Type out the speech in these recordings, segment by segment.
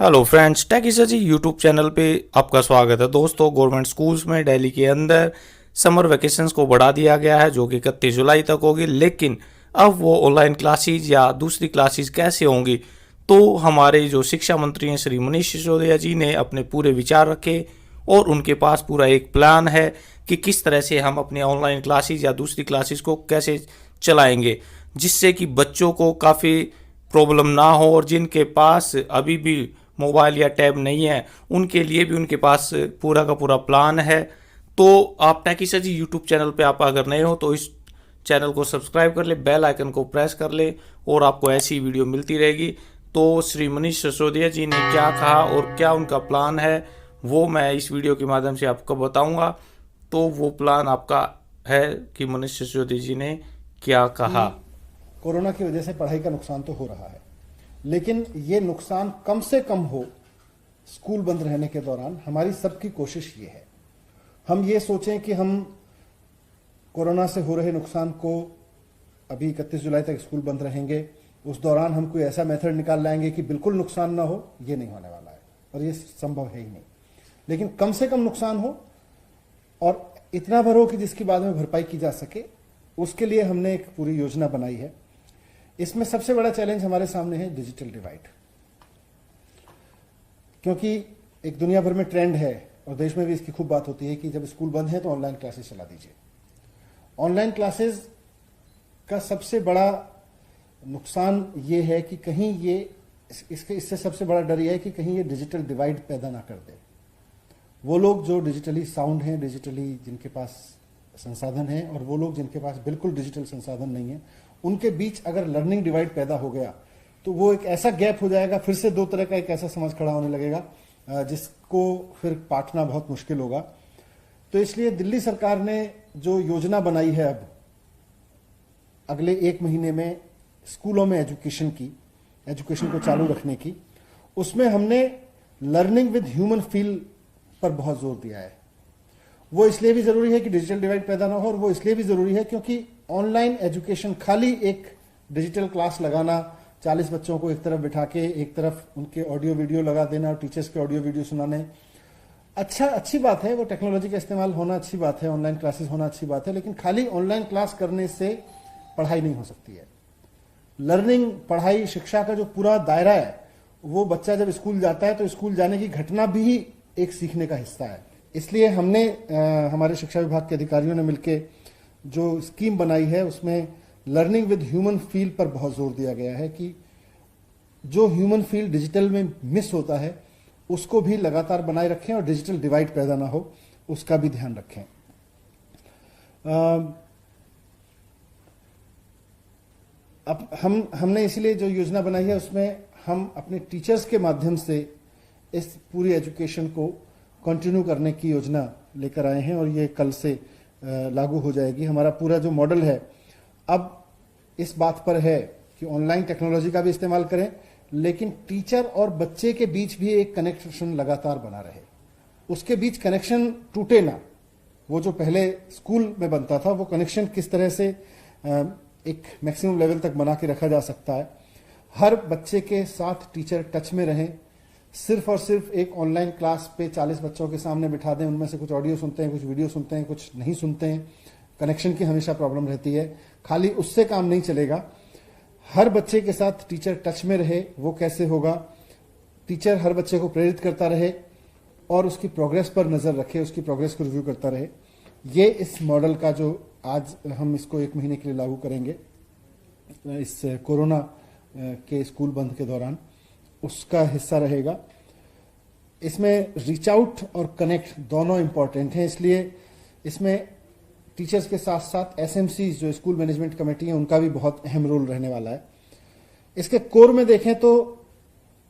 Hello friends, take जी YouTube channel पे आपका स्वागत है। दोस्तों, गवर्नमेंट स्कूल्स में दिल्ली के अंदर समर वैकेशंस को बढ़ा दिया गया है जो कि 31 जुलाई तक होगी। लेकिन अब वो ऑनलाइन क्लासेस या दूसरी क्लासेस कैसे होंगी, तो हमारे जो शिक्षा मंत्री हैं श्री मनीष सिसोदिया जी ने अपने पूरे विचार रखे और उनके पास पूरा एक प्लान है कि किस तरह से हम अपने ऑनलाइन क्लासेस या दूसरी क्लासेस को कैसे चलाएंगे, जिससे कि बच्चों को काफ़ी प्रॉब्लम ना हो और जिनके पास अभी भी मोबाइल या टैब नहीं है उनके लिए भी उनके पास पूरा का पूरा प्लान है। तो आप टेकी सर जी यूट्यूब चैनल पे आप अगर नए हो तो इस चैनल को सब्सक्राइब कर ले, बेल आइकन को प्रेस कर ले और आपको ऐसी वीडियो मिलती रहेगी। तो श्री मनीष सिसोदिया जी ने क्या कहा और क्या उनका प्लान है वो मैं इस वीडियो के माध्यम से आपको बताऊंगा। तो वो प्लान आपका है कि मनीष सिसोदिया जी ने क्या कहा। कोरोना की वजह से पढ़ाई का नुकसान तो हो रहा है, लेकिन ये नुकसान कम से कम हो स्कूल बंद रहने के दौरान। हमारी सबकी कोशिश ये है, हम ये सोचें कि हम कोरोना से हो रहे नुकसान को, अभी 31 जुलाई तक स्कूल बंद रहेंगे, उस दौरान हम कोई ऐसा मेथड निकाल लाएंगे कि बिल्कुल नुकसान ना हो। ये नहीं होने वाला है और ये संभव है ही नहीं। लेकिन कम से कम नुकसान हो और इतना भर हो कि जिसकी बाद में भरपाई की जा सके, उसके लिए हमने एक पूरी योजना बनाई है। इसमें सबसे बड़ा चैलेंज हमारे सामने है डिजिटल डिवाइड, क्योंकि एक दुनिया भर में ट्रेंड है और देश में भी इसकी खूब बात होती है कि जब स्कूल बंद है तो ऑनलाइन क्लासेस चला दीजिए। ऑनलाइन क्लासेस का सबसे बड़ा नुकसान ये है कि कहीं ये इससे सबसे बड़ा डर यह है कि कहीं ये डिजिटल डिवाइड पैदा ना कर दे। वो लोग जो डिजिटली साउंड हैं, डिजिटली जिनके पास संसाधन है, और वो लोग जिनके पास बिल्कुल डिजिटल संसाधन नहीं है, उनके बीच अगर लर्निंग डिवाइड पैदा हो गया तो वो एक ऐसा गैप हो जाएगा, फिर से दो तरह का एक ऐसा समाज खड़ा होने लगेगा जिसको फिर पाटना बहुत मुश्किल होगा। तो इसलिए दिल्ली सरकार ने जो योजना बनाई है अब अगले 1 महीने में स्कूलों में एजुकेशन को चालू रखने की, उसमें हमने लर्निंग विद ह्यूमन फील पर बहुत जोर दिया है। वो इसलिए भी जरूरी है कि डिजिटल डिवाइड पैदा ना हो, और वो इसलिए भी जरूरी है क्योंकि ऑनलाइन एजुकेशन खाली एक डिजिटल क्लास लगाना, 40 बच्चों को एक तरफ बिठा के एक तरफ उनके ऑडियो वीडियो लगा देना और टीचर्स के ऑडियो वीडियो सुनाने, अच्छी बात है, वो टेक्नोलॉजी का इस्तेमाल होना अच्छी बात है, ऑनलाइन क्लासेस होना अच्छी बात है, लेकिन खाली ऑनलाइन क्लास करने से पढ़ाई नहीं हो सकती है। लर्निंग, पढ़ाई, शिक्षा का जो पूरा दायरा है, वो बच्चा जब स्कूल जाता है तो स्कूल जाने की घटना भी एक सीखने का हिस्सा है। इसलिए हमने हमारे शिक्षा विभाग के अधिकारियों ने मिलकर जो स्कीम बनाई है उसमें लर्निंग विद ह्यूमन फील पर बहुत जोर दिया गया है कि जो ह्यूमन फील डिजिटल में मिस होता है उसको भी लगातार बनाए रखें और डिजिटल डिवाइड पैदा ना हो उसका भी ध्यान रखें। अब हमने इसलिए जो योजना बनाई है उसमें हम अपने टीचर्स के माध्यम से इस पूरी एजुकेशन को कंटिन्यू करने की योजना लेकर आए हैं और ये कल से लागू हो जाएगी। हमारा पूरा जो मॉडल है अब इस बात पर है कि ऑनलाइन टेक्नोलॉजी का भी इस्तेमाल करें, लेकिन टीचर और बच्चे के बीच भी एक कनेक्शन लगातार बना रहे, उसके बीच कनेक्शन टूटे ना। वो जो पहले स्कूल में बनता था वो कनेक्शन किस तरह से एक मैक्सिमम लेवल तक बना के रखा जा सकता है। हर बच्चे के साथ टीचर टच में रहें, सिर्फ और सिर्फ एक ऑनलाइन क्लास पे 40 बच्चों के सामने बिठा दें, उनमें से कुछ ऑडियो सुनते हैं, कुछ वीडियो सुनते हैं, कुछ नहीं सुनते हैं, कनेक्शन की हमेशा प्रॉब्लम रहती है। खाली उससे काम नहीं चलेगा, हर बच्चे के साथ टीचर टच में रहे। वो कैसे होगा? टीचर हर बच्चे को प्रेरित करता रहे और उसकी प्रोग्रेस पर नजर रखे, उसकी प्रोग्रेस को रिव्यू करता रहे। ये इस मॉडल का जो आज हम इसको 1 महीने के लिए लागू करेंगे इस कोरोना के स्कूल बंद के दौरान, उसका हिस्सा रहेगा। इसमें रीच आउट और कनेक्ट दोनों इंपॉर्टेंट हैं, इसलिए इसमें टीचर्स के साथ साथ एसएमसी जो स्कूल मैनेजमेंट कमेटी है उनका भी बहुत अहम रोल रहने वाला है। इसके कोर में देखें तो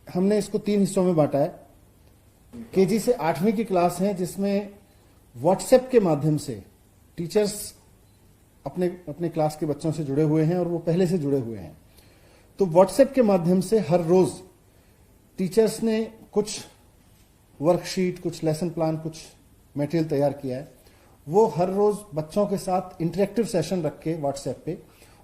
हमने इसको 3 हिस्सों में बांटा है। केजी से 8वीं की क्लास है जिसमें व्हाट्सएप के माध्यम से टीचर्स अपने क्लास के बच्चों से जुड़े हुए हैं और वो पहले से जुड़े हुए हैं। तो व्हाट्सएप के माध्यम से हर रोज टीचर्स ने कुछ वर्कशीट, कुछ लेसन प्लान, कुछ मटेरियल तैयार किया है। वो हर रोज बच्चों के साथ इंटरेक्टिव सेशन रख के व्हाट्सएप पे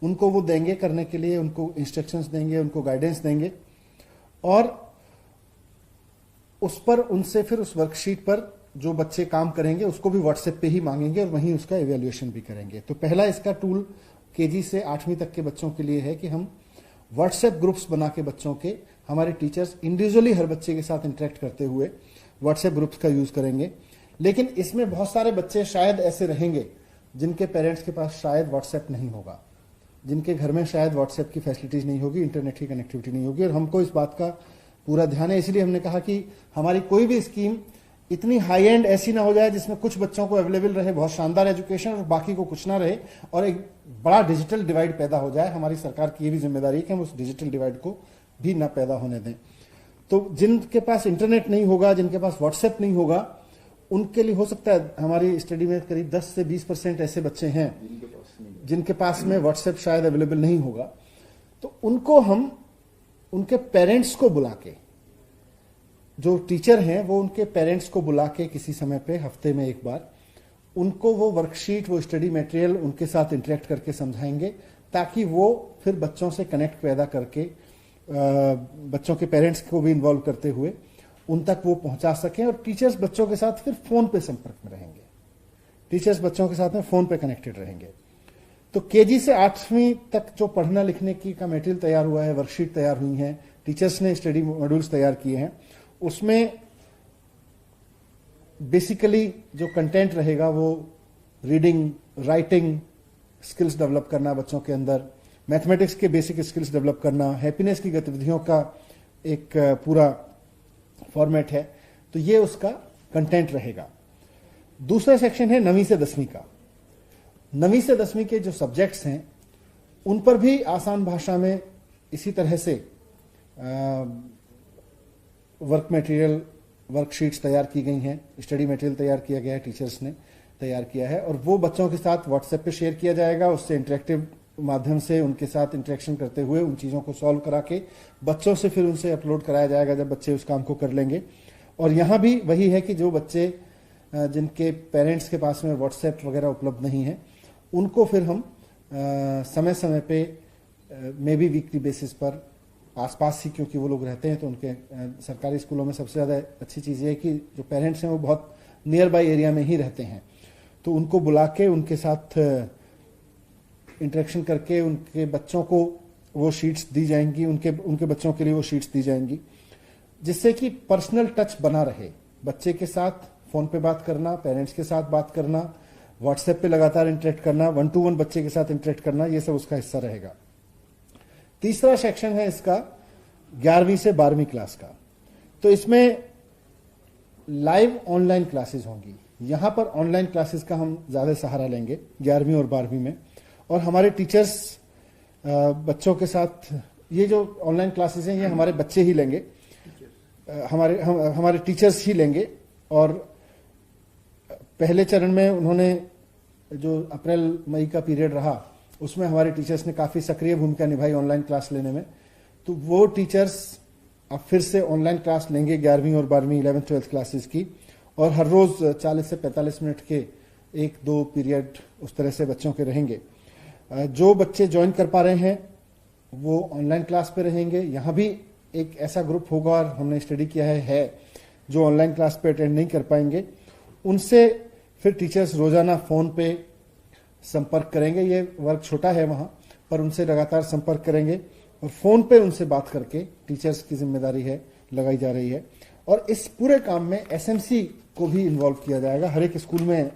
उनको वो देंगे करने के लिए, उनको इंस्ट्रक्शंस देंगे, उनको गाइडेंस देंगे और उस पर उनसे फिर उस वर्कशीट पर जो बच्चे काम करेंगे उसको भी व्हाट्सएप पे ही मांगेंगे और वहीं उसका इवेल्युएशन भी करेंगे। तो पहला इसका टूल केजी से 8वीं तक के बच्चों के लिए है कि हम व्हाट्सएप ग्रुप्स बना के बच्चों के, हमारे टीचर्स इंडिविजुअली हर बच्चे के साथ इंटरेक्ट करते हुए व्हाट्सएप ग्रुप्स का यूज करेंगे। लेकिन इसमें बहुत सारे बच्चे शायद ऐसे रहेंगे जिनके पेरेंट्स के पास शायद व्हाट्सएप नहीं होगा, जिनके घर में शायद व्हाट्सएप की फैसिलिटीज नहीं होगी, इंटरनेट की कनेक्टिविटी नहीं होगी, और हमको इस बात का पूरा ध्यान है। इसलिए हमने कहा कि हमारी कोई भी स्कीम इतनी हाई एंड ऐसी ना हो जाए जिसमें कुछ बच्चों को अवेलेबल रहे बहुत शानदार एजुकेशन और बाकी को कुछ ना रहे, और एक बड़ा डिजिटल डिवाइड पैदा हो जाए। हमारी सरकार की ये भी जिम्मेदारी है कि हम उस डिजिटल डिवाइड को भी ना पैदा होने दें। तो जिनके पास इंटरनेट नहीं होगा, जिनके पास व्हाट्सएप नहीं होगा, उनके लिए हो सकता है, हमारी स्टडी में करीब 10 से 20% ऐसे बच्चे हैं जिनके पास में व्हाट्सएप शायद अवेलेबल नहीं होगा। तो उनको हम उनके पेरेंट्स को बुला के, जो टीचर हैं वो उनके पेरेंट्स को बुला के किसी समय पे हफ्ते में एक बार उनको वो वर्कशीट, वो स्टडी मटेरियल उनके साथ इंटरेक्ट करके समझाएंगे, ताकि वो फिर बच्चों से कनेक्ट पैदा करके बच्चों के पेरेंट्स को भी इन्वॉल्व करते हुए उन तक वो पहुंचा सकें। और टीचर्स बच्चों के साथ फिर फोन पे संपर्क में रहेंगे, टीचर्स बच्चों के साथ में फोन पे कनेक्टेड रहेंगे। तो केजी से 8वीं तक जो पढ़ना लिखने की का मटेरियल तैयार हुआ है, वर्कशीट तैयार हुई हैं, टीचर्स ने स्टडी मॉड्यूल्स तैयार किए हैं, उसमें बेसिकली जो कंटेंट रहेगा वो रीडिंग, राइटिंग स्किल्स डेवलप करना बच्चों के अंदर, मैथमेटिक्स के बेसिक स्किल्स डेवलप करना, हैप्पीनेस की गतिविधियों का एक पूरा फॉर्मेट है। तो ये उसका कंटेंट रहेगा। दूसरा सेक्शन है 9वीं से 10वीं का। 9वीं से 10वीं के जो सब्जेक्ट्स हैं उन पर भी आसान भाषा में इसी तरह से वर्क मटेरियल, वर्कशीट्स तैयार की गई हैं, स्टडी मटेरियल तैयार किया गया है, टीचर्स ने तैयार किया है, और वो बच्चों के साथ व्हाट्सएप पे शेयर किया जाएगा। उससे इंटरेक्टिव माध्यम से उनके साथ इंटरेक्शन करते हुए उन चीज़ों को सॉल्व करा के बच्चों से फिर उनसे अपलोड कराया जाएगा जब बच्चे उस काम को कर लेंगे। और यहाँ भी वही है कि जो बच्चे जिनके पेरेंट्स के पास में व्हाट्सएप वगैरह उपलब्ध नहीं है, उनको फिर हम समय समय पे मे बी वीकली बेसिस पर आसपास ही, क्योंकि वो लोग रहते हैं तो उनके सरकारी स्कूलों में सबसे ज़्यादा अच्छी चीज़ ये है कि जो पेरेंट्स हैं वो बहुत नियर बाई एरिया में ही रहते हैं, तो उनको बुला के उनके साथ इंटरेक्शन करके उनके बच्चों को वो शीट्स दी जाएंगी, उनके बच्चों के लिए वो शीट्स दी जाएंगी, जिससे कि पर्सनल टच बना रहे। बच्चे के साथ फ़ोन पे बात करना, पेरेंट्स के साथ बात करना, व्हाट्सएप पे लगातार इंटरेक्ट करना, 1-to-1 बच्चे के साथ इंटरेक्ट करना, ये सब उसका हिस्सा रहेगा। तीसरा सेक्शन है इसका 11वीं से 12वीं क्लास का। तो इसमें लाइव ऑनलाइन क्लासेस होंगी। यहां पर ऑनलाइन क्लासेस का हम ज़्यादा सहारा लेंगे 11वीं और 12वीं में, और हमारे टीचर्स बच्चों के साथ, ये जो ऑनलाइन क्लासेस हैं ये हमारे बच्चे ही लेंगे, हमारे टीचर्स ही लेंगे। और पहले चरण में उन्होंने जो अप्रैल मई का पीरियड रहा उसमें हमारे टीचर्स ने काफ़ी सक्रिय भूमिका निभाई ऑनलाइन क्लास लेने में। तो वो टीचर्स अब फिर से ऑनलाइन क्लास लेंगे 11वीं और 12वीं 11th-12th क्लासेस की, और हर रोज़ 40 से 45 मिनट के 1-2 पीरियड उस तरह से बच्चों के रहेंगे। जो बच्चे ज्वाइन कर पा रहे हैं वो ऑनलाइन क्लास पे रहेंगे। यहाँ भी एक ऐसा ग्रुप होगा, और हमने स्टडी किया है जो ऑनलाइन क्लास पे अटेंड नहीं कर पाएंगे, उनसे फिर टीचर्स रोजाना फ़ोन पे संपर्क करेंगे। ये वर्क छोटा है वहाँ पर, उनसे लगातार संपर्क करेंगे और फ़ोन पे उनसे बात करके टीचर्स की जिम्मेदारी है लगाई जा रही है। और इस पूरे काम में एसएमसी को भी इन्वॉल्व किया जाएगा। हर एक स्कूल में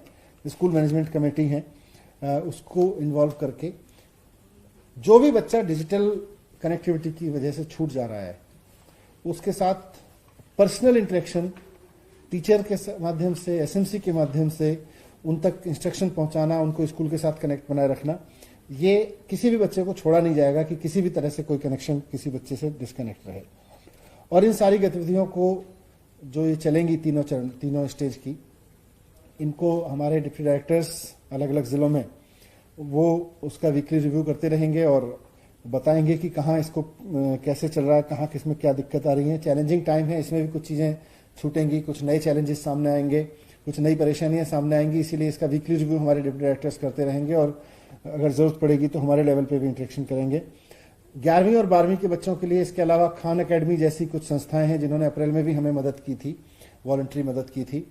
स्कूल मैनेजमेंट कमेटी है, उसको इन्वॉल्व करके जो भी बच्चा डिजिटल कनेक्टिविटी की वजह से छूट जा रहा है उसके साथ पर्सनल इंटरेक्शन टीचर के माध्यम से, एसएमसी के माध्यम से उन तक इंस्ट्रक्शन पहुंचाना, उनको स्कूल के साथ कनेक्ट बनाए रखना, ये किसी भी बच्चे को छोड़ा नहीं जाएगा कि किसी भी तरह से कोई कनेक्शन किसी बच्चे से डिस्कनेक्ट रहे। और इन सारी गतिविधियों को जो ये चलेंगी तीनों स्टेज की, इनको हमारे डिप्टी डायरेक्टर्स अलग अलग ज़िलों में वो उसका वीकली रिव्यू करते रहेंगे और बताएंगे कि कहाँ इसको कैसे चल रहा है, कहाँ किस में क्या दिक्कत आ रही है। चैलेंजिंग टाइम है, इसमें भी कुछ चीज़ें छूटेंगी, कुछ नए चैलेंजेस सामने आएंगे, कुछ नई परेशानियां सामने आएंगी, इसीलिए इसका वीकली रिव्यू हमारे डिप्टी डायरेक्टर्स करते रहेंगे और अगर ज़रूरत पड़ेगी तो हमारे लेवल पे भी इंटरेक्शन करेंगे। 11वीं और 12वीं के बच्चों के लिए इसके अलावा खान एकेडमी जैसी कुछ संस्थाएं हैं जिन्होंने अप्रैल में भी हमें मदद की थी, वॉलंटरी मदद की थी,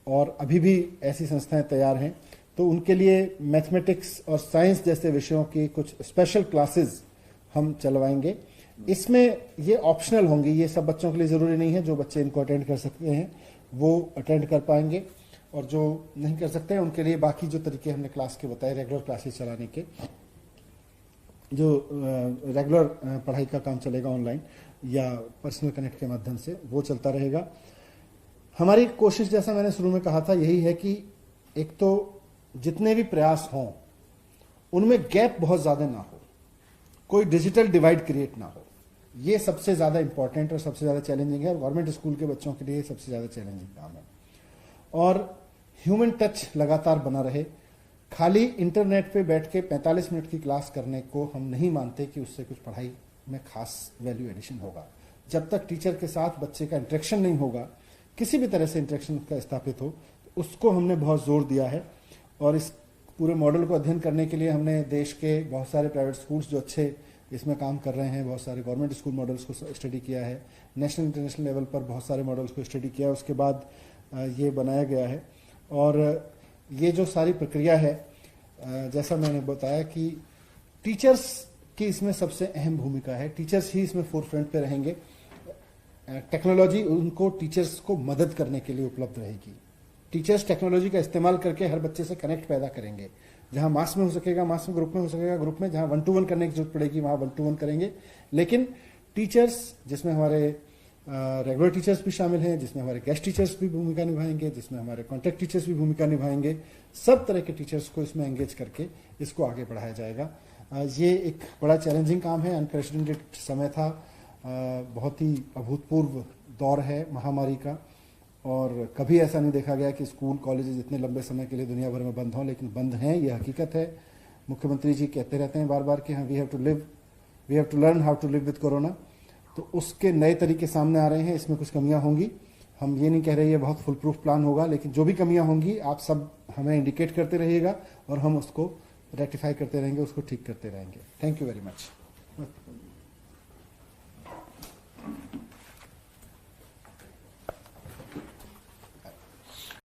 और अभी भी ऐसी संस्थाएं तैयार हैं। तो उनके लिए मैथमेटिक्स और साइंस जैसे विषयों की कुछ स्पेशल क्लासेस हम चलवाएंगे। इसमें ये ऑप्शनल होंगी, ये सब बच्चों के लिए ज़रूरी नहीं है। जो बच्चे इनको अटेंड कर सकते हैं वो अटेंड कर पाएंगे, और जो नहीं कर सकते हैं उनके लिए बाकी जो तरीके हमने क्लास के बताए, रेगुलर क्लासेस चलाने के, जो रेगुलर पढ़ाई का काम चलेगा ऑनलाइन या पर्सनल कनेक्ट के माध्यम से, वो चलता रहेगा। हमारी कोशिश, जैसा मैंने शुरू में कहा था, यही है कि एक तो जितने भी प्रयास हों उनमें गैप बहुत ज़्यादा ना हो, कोई डिजिटल डिवाइड क्रिएट ना हो। ये सबसे ज़्यादा इंपॉर्टेंट और सबसे ज़्यादा चैलेंजिंग है, और गवर्नमेंट स्कूल के बच्चों के लिए सबसे ज़्यादा चैलेंजिंग काम है। और ह्यूमन टच लगातार बना रहे। खाली इंटरनेट पे बैठ के 45 मिनट की क्लास करने को हम नहीं मानते कि उससे कुछ पढ़ाई में खास वैल्यू एडिशन होगा। जब तक टीचर के साथ बच्चे का इंटरेक्शन नहीं होगा, किसी भी तरह से इंटरेक्शन का स्थापित हो, उसको हमने बहुत जोर दिया है। और इस पूरे मॉडल को अध्ययन करने के लिए हमने देश के बहुत सारे प्राइवेट स्कूल्स जो अच्छे इसमें काम कर रहे हैं, बहुत सारे गवर्नमेंट स्कूल मॉडल्स को स्टडी किया है, नेशनल इंटरनेशनल लेवल पर बहुत सारे मॉडल्स को स्टडी किया है, उसके बाद ये बनाया गया है। और ये जो सारी प्रक्रिया है, जैसा मैंने बताया कि टीचर्स की इसमें सबसे अहम भूमिका है। टीचर्स ही इसमें फोरफ्रंट पे रहेंगे। टेक्नोलॉजी उनको, टीचर्स को मदद करने के लिए उपलब्ध रहेगी। टीचर्स टेक्नोलॉजी का इस्तेमाल करके हर बच्चे से कनेक्ट पैदा करेंगे। जहां मास में हो सकेगा मास में, ग्रुप में हो सकेगा ग्रुप में, जहां 1 to 1 करने की जरूरत पड़ेगी वहां 1 to 1 करेंगे। लेकिन टीचर्स, जिसमें हमारे रेगुलर टीचर्स भी शामिल हैं, जिसमें हमारे गेस्ट टीचर्स भी भूमिका निभाएंगे, जिसमें हमारे कॉन्टैक्ट टीचर्स भी भूमिका निभाएंगे, सब तरह के टीचर्स को इसमें एंगेज करके इसको आगे बढ़ाया जाएगा। ये एक बड़ा चैलेंजिंग काम है, अनप्रेसिडेंटेड समय था, बहुत ही अभूतपूर्व दौर है महामारी का, और कभी ऐसा नहीं देखा गया कि स्कूल कॉलेजेस इतने लंबे समय के लिए दुनिया भर में बंद हों, लेकिन बंद हैं, ये हकीकत है। मुख्यमंत्री जी कहते रहते हैं बार बार कि हाँ, we have to learn how to live with corona. तो उसके नए तरीके सामने आ रहे हैं, इसमें कुछ कमियां होंगी। हम ये नहीं कह रहे ये बहुत फुल प्रूफ प्लान होगा, लेकिन जो भी कमियां होंगी आप सब हमें इंडिकेट करते रहिएगा और हम उसको रेक्टिफाई करते रहेंगे, उसको ठीक करते रहेंगे। Thank you very much.